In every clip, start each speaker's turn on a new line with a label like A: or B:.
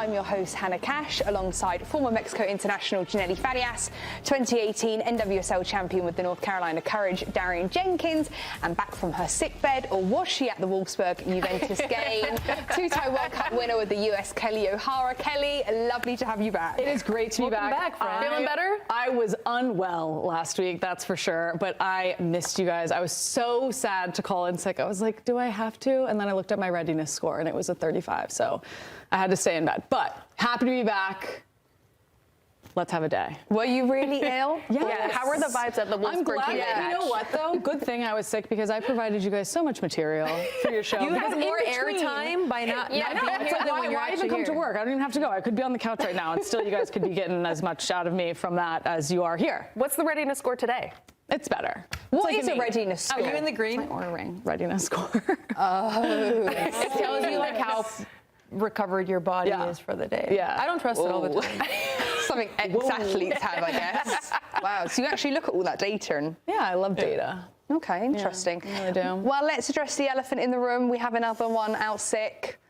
A: I'm your host, Hannah Cash, alongside former Mexico international Janelly Farias, 2018 NWSL champion with the North Carolina Courage, Darian Jenkins, and back from her sickbed, or was she at the Wolfsburg Juventus game? Two-time World Cup winner with the US, Kelley O'Hara. Kelley, lovely to have you back.
B: It is great to be back.
C: Feeling better?
B: I was unwell last week, that's for sure, but I missed you guys. I was so sad to call in sick. I was like, do I have to? And then I looked at my readiness score and it was a 35, so I had to stay in bed. But happy to be back. Let's have a day.
A: Were you really ill?
C: Yeah. How were the vibes at the Wolfsburg?
B: I'm glad. You know what, though? Good thing I was sick because I provided you guys so much material for your show.
C: You have more airtime by not being here than when you're
B: why
C: actually
B: even come
C: here.
B: to work? I don't even have to go. I could be on the couch right now, and still you guys could be getting as much out of me from that as you are here.
C: What's the readiness score today?
B: It's better.
A: What is a readiness score?
C: Are you in the green?
B: It's my Oura ring readiness score.
C: It tells you like how recovered your body is for the day.
B: Yeah.
C: I don't trust it all the time.
A: Something ex-athletes have, I guess. Wow, so you actually look at all that data and...
B: Yeah, I love data.
A: Okay, interesting.
B: Yeah, I really do.
A: Well, let's address the elephant in the room. We have another one out sick.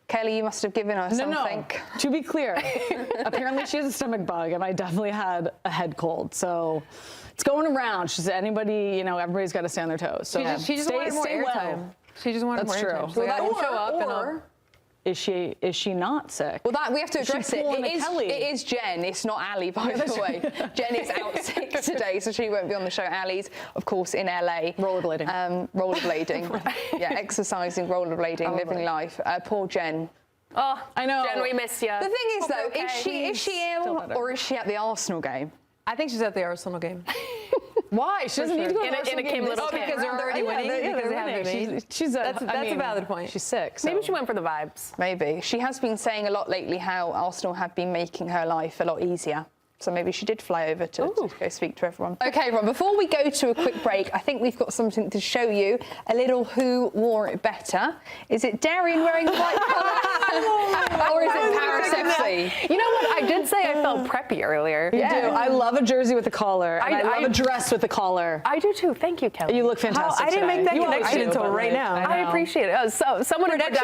A: Kelley, you must have given her something.
B: No. To be clear, apparently she has a stomach bug, and I definitely had a head cold. So it's going around. She said, anybody, everybody's got to stay on their toes. So
C: She just wanted more airtime.
B: Well.
C: She just wanted
B: That's
C: more
B: true.
C: airtime. So
B: Well,
C: show up
B: or is she not sick?
A: Well, we have to address it.
B: It
A: is Jen. It's not Ali, by the way. Jen is out sick today, so she won't be on the show. Ali's, of course, in LA.
B: Rollerblading.
A: Rollerblading. Yeah, exercising, rollerblading, living life. Poor Jen.
C: Oh,
B: I know.
C: Jen, we miss you.
A: The thing is, though, is she ill or is she at the Arsenal game?
C: I think she's at the Arsenal game.
B: Why? She doesn't need to go
C: in a Kim Little game.
B: because they're already winning. Because they have winning. That's
C: a valid point.
B: She's sick. So.
C: Maybe she went for the vibes.
A: Maybe. She has been saying a lot lately how Arsenal have been making her life a lot easier. So maybe she did fly over to go speak to everyone. OK, Ron, before we go to a quick break, I think we've got something to show you. A little who wore it better. Is it Darian wearing the white colour? Or is it Paris FC?
C: You know what? I did say I felt preppy earlier.
B: You do. I love a jersey with a collar. And I love a dress with a collar.
C: I do too. Thank you, Kelley.
B: You look fantastic.
C: I didn't make that connection
B: do,
C: until right now. I appreciate it. Someone had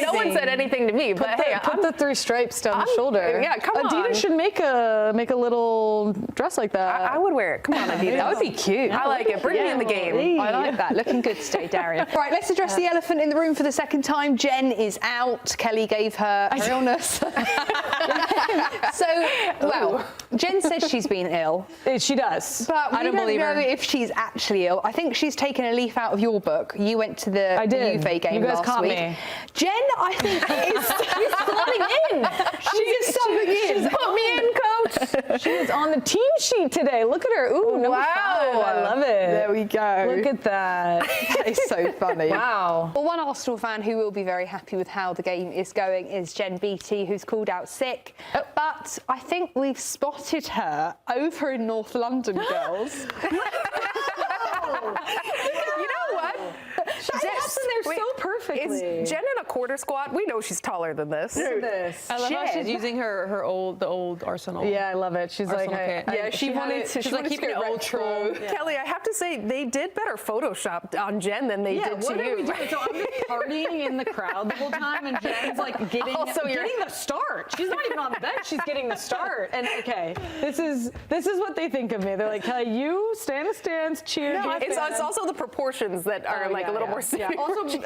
C: no one said anything to me, but hey,
B: put the 3 stripes down the shoulder.
C: Yeah, come on.
B: Adidas should make a little dress like that.
C: I would wear it. Come on, Adidas.
A: That would be cute.
C: I like it. Bring me in the game.
A: I like that. Looking good today, Darian. Right, let's address the elephant in the room for the second time. Jen is out. Kelley gave her illness. Jen says she's been ill.
B: She does.
A: But
C: I don't believe her.
A: if she's actually ill. I think she's taken a leaf out of your book. You went to the Juve game
B: you guys
A: last
B: caught
A: week.
B: Me.
A: Jen, I think, is slotting in. She's subbing in.
C: She's put me in, coach.
B: She is on the team sheet today. Look at her. Ooh, number 5. I love it.
A: There we go.
B: Look at that.
A: That is so funny.
B: Wow.
A: Well, one Arsenal fan who will be very happy with how the game is going is Jen Beattie, who's called out sick. But I think we've spotted her over in North London, girls.
C: You know what?
B: She has in there so perfectly.
C: Is Jen in a quarter squat? We know she's taller than this.
D: I love how she's using the old Arsenal.
B: Yeah, I love it. She's
D: Arsenal
B: like,
A: she wanted to
D: keep it retro.
C: Kelley, I have to say, they did better Photoshop on Jen than they did to
B: what
C: you.
B: are we doing? So I'm just partying in the crowd the whole time, and Jen's like getting the start. She's not even on the bench. She's getting the start. And this is what they think of me. They're like, Kelley, you stand a stance, cheer.
C: No, it's also the proportions that are a little more serious.
B: Yeah. Also,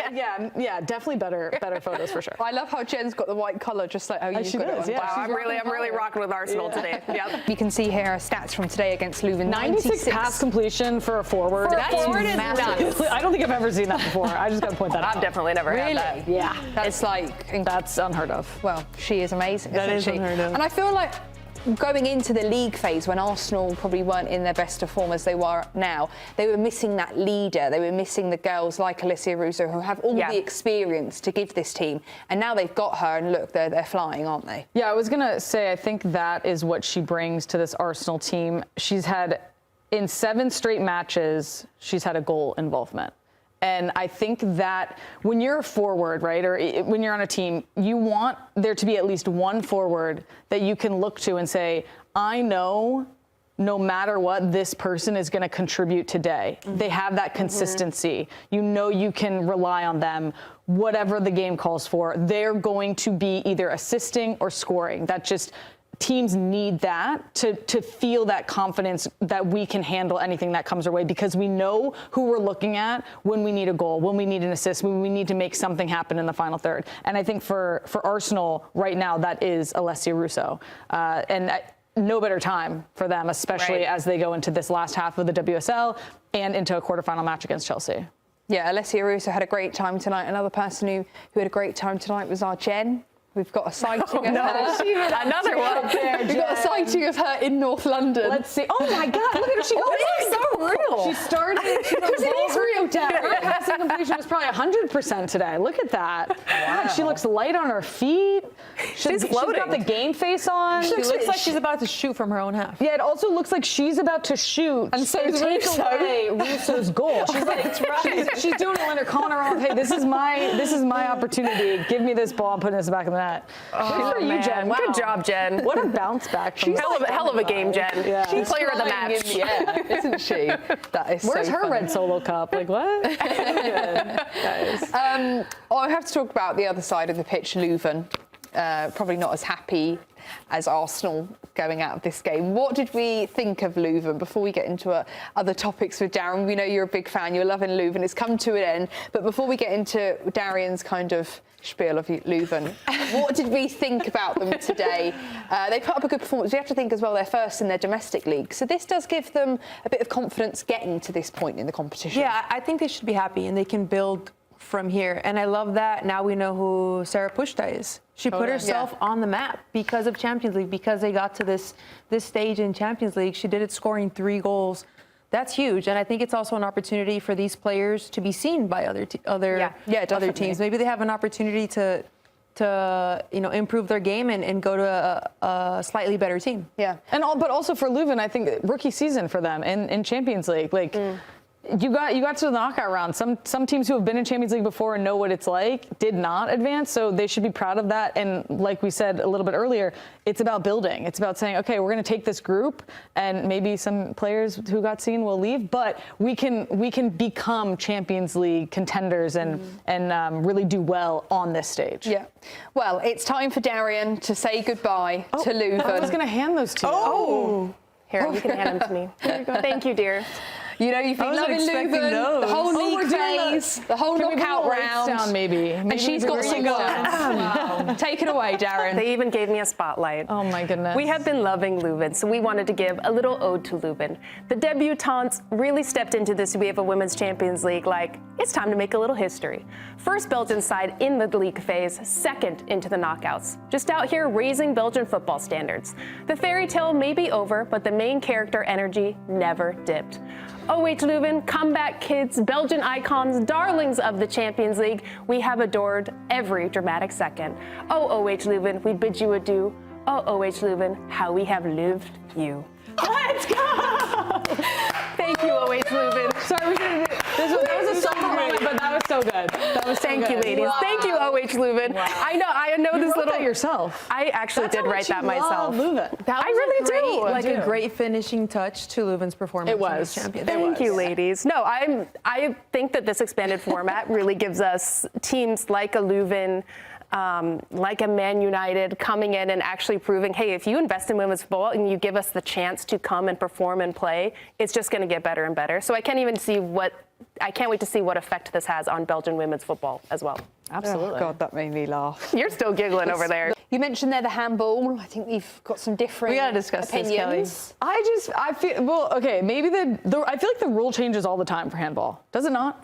B: definitely better photos for sure.
A: I love how Jen's got the white collar, just like how you've got it on.
C: Wow, I'm really rocking with Arsenal today. Yep.
A: You can see here our stats from today against Leuven.
B: 96 pass completion for a forward.
C: That forward is nuts.
B: I don't think I've ever seen that before. I just got to point that out.
C: I've definitely never had that.
B: Yeah.
A: That's
B: That's unheard of.
A: Well, she is amazing.
D: That is
A: isn't she?
D: unheard of.
A: And I feel like going into the league phase when Arsenal probably weren't in their best of form as they were now, they were missing that leader. They were missing the girls like Alicia Russo who have all the experience to give this team. And now they've got her and look, they're flying, aren't they?
B: Yeah, I was going to say, I think that is what she brings to this Arsenal team. She's had, in 7 straight matches, she's had a goal involvement. And I think that when you're a forward, right, or when you're on a team, you want there to be at least one forward that you can look to and say, I know no matter what, this person is going to contribute today. Mm-hmm. They have that consistency. Mm-hmm. You know you can rely on them whatever the game calls for, they're going to be either assisting or scoring. That just teams need that to feel that confidence that we can handle anything that comes our way, because we know who we're looking at when we need a goal, when we need an assist, when we need to make something happen in the final third. And I think for Arsenal right now, that is Alessia Russo. No better time for them, especially as they go into this last half of the WSL and into a quarterfinal match against Chelsea.
A: Yeah, Alessia Russo had a great time tonight. Another person who had a great time tonight was our Jen. We've got a sighting of her.
D: Another one.
A: We've got a sighting of her in North London.
B: Let's see. Oh my God! Look at her. She looks so real. She started. It is real, Dad. Her passing completion was probably 100% today. Look at that. Wow. God, she looks light on her feet.
D: She's floating.
B: She's got the game face on.
C: She looks like she's about to shoot from her own half.
B: Yeah, it also looks like she's about to shoot
A: and so
B: take away Russo's goal. She's like, she's doing it when they're calling her off. Hey, this is my opportunity. Give me this ball. I'm putting this back in the net.
D: Good for you, Jen. Wow. Good job, Jen.
B: What a bounce back.
D: She's hell of a game, Jen. Yeah. She's player of the match.
A: Yeah, isn't she? That is
B: Where's
A: so
B: her
A: funny.
B: red solo cup? Like, what? Good, guys.
A: I have to talk about the other side of the pitch, Leuven. Probably not as happy as Arsenal going out of this game. What did we think of Leuven before we get into other topics with Darren? We know you're a big fan. You're loving Leuven. It's come to an end. But before we get into Darian's kind of spiel of Leuven, what did we think about them today? They put up a good performance. We have to think as well they're first in their domestic league. So this does give them a bit of confidence getting to this point in the competition.
C: Yeah, I think they should be happy and they can build from here. And I love that now we know who Sarah Pushta is. She put herself on the map because of Champions League, because they got to this stage in Champions League. She did it scoring 3 goals. That's huge. And I think it's also an opportunity for these players to be seen by other teams. Maybe they have an opportunity to improve their game and go to a slightly better team.
B: Yeah. But also for Leuven, I think rookie season for them in Champions League. You got to the knockout round. Some teams who have been in Champions League before and know what it's like did not advance, so they should be proud of that. And like we said a little bit earlier, it's about building. It's about saying, okay, we're going to take this group, and maybe some players who got seen will leave, but we can become Champions League contenders and really do well on this stage.
A: Yeah. Well, it's time for Darian to say goodbye to Leuven.
B: I was going to hand those to you.
D: Oh. Here, you can hand them to me. Thank you, dear.
A: You know, you've been loving Leuven, the whole league phase, the whole knockout round.
B: Down, maybe
A: And she's got some words. Wow. Take it away, Darren.
E: They even gave me a spotlight.
B: Oh, my goodness.
E: We have been loving Leuven, so we wanted to give a little ode to Leuven. The debutantes really stepped into this UEFA Women's Champions League like, it's time to make a little history. First Belgian side in the league phase, second into the knockouts. Just out here raising Belgian football standards. The fairy tale may be over, but the main character energy never dipped. OH Leuven, comeback kids, Belgian icons, darlings of the Champions League, we have adored every dramatic second. Oh, OH Leuven, we bid you adieu. Oh, OH Leuven, how we have lived you.
B: Let's go!
E: Thank you, OH Leuven.
B: Sorry, that was a solo moment, but that was so good. That was so
E: Thank you, ladies.
B: Wow.
E: Thank you, OH Leuven.
B: Wow.
E: I know
B: You
E: this
B: wrote
E: little.
B: that yourself.
E: I actually did write that myself.
B: Leuven.
C: That was
E: I really do.
C: Like a great finishing touch to Leuven's performance.
B: It was.
C: In the Champions.
E: Thank you, ladies. No, I think that this expanded format really gives us teams like a Leuven, like a Man United coming in and actually proving, hey, if you invest in women's football and you give us the chance to come and perform and play, it's just going to get better and better. So I can't wait to see what effect this has on Belgian women's football as well.
B: Absolutely.
A: Oh, God, that made me laugh.
E: You're still giggling over there.
A: You mentioned there the handball. I think we've got some different
C: We gotta discuss this,
A: opinions.
B: I feel, well, okay, maybe I feel like the rule changes all the time for handball. Does it not?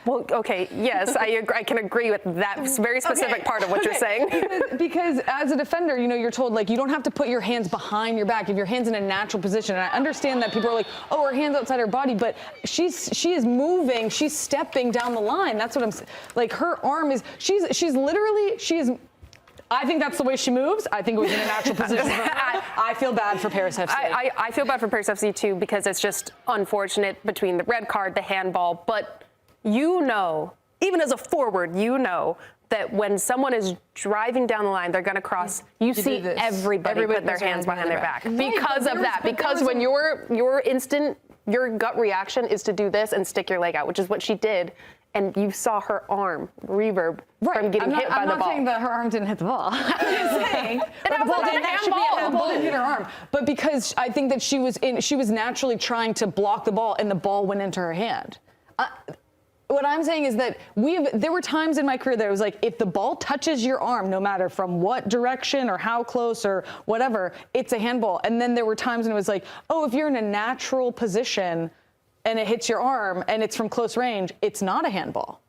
E: Well, okay, yes, I can agree with that very specific part of what you're saying.
B: Because as a defender, you're told, like, you don't have to put your hands behind your back if your hand's in a natural position. And I understand that people are like, oh, her hand's outside her body, but she is moving, she's stepping down the line. That's what I'm saying. Like, her arm is, she's I think that's the way she moves. I think it was in a natural position. I feel bad for Paris FC.
E: I feel bad for Paris FC too, because it's just unfortunate between the red card, the handball, but even as a forward, that when someone is driving down the line, they're going to cross. You see everybody put their hands behind their back because of that. Because when your gut reaction is to do this and stick your leg out, which is what she did, and you saw her arm reverb from getting hit by the ball.
B: I'm not saying that her arm didn't hit the ball. I'm just saying that the ball didn't hit her arm. But because I think that she was naturally trying to block the ball, and the ball went into her hand. What I'm saying is that there were times in my career that it was like, if the ball touches your arm, no matter from what direction or how close or whatever, it's a handball. And then there were times when it was like, oh, if you're in a natural position and it hits your arm and it's from close range, it's not a handball.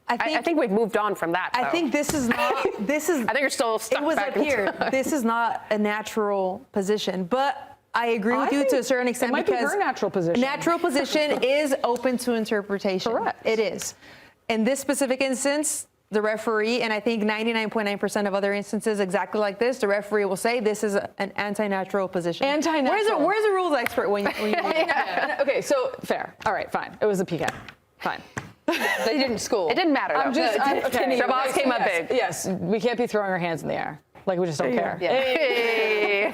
E: I think we've moved on from that, though.
C: I think this is not. I
E: think you're still stuck
C: It was
E: back
C: up here. This is not a natural position, but I agree with you to a certain extent,
B: it might
C: because
B: be her natural position.
C: Natural position is open to interpretation.
B: Correct.
C: It is. In this specific instance, the referee, and I think 99.9% of other instances exactly like this, the referee will say this is an anti-natural position.
B: Anti-natural.
C: Where's the rules expert when you
B: Yeah. Okay, so fair. All right, fine. It was a PK. Fine.
A: They didn't score.
E: It didn't matter, though.
B: Okay.
E: The boss came up big.
B: Yes, we can't be throwing our hands in the air. Like, we just don't care.
A: Yeah.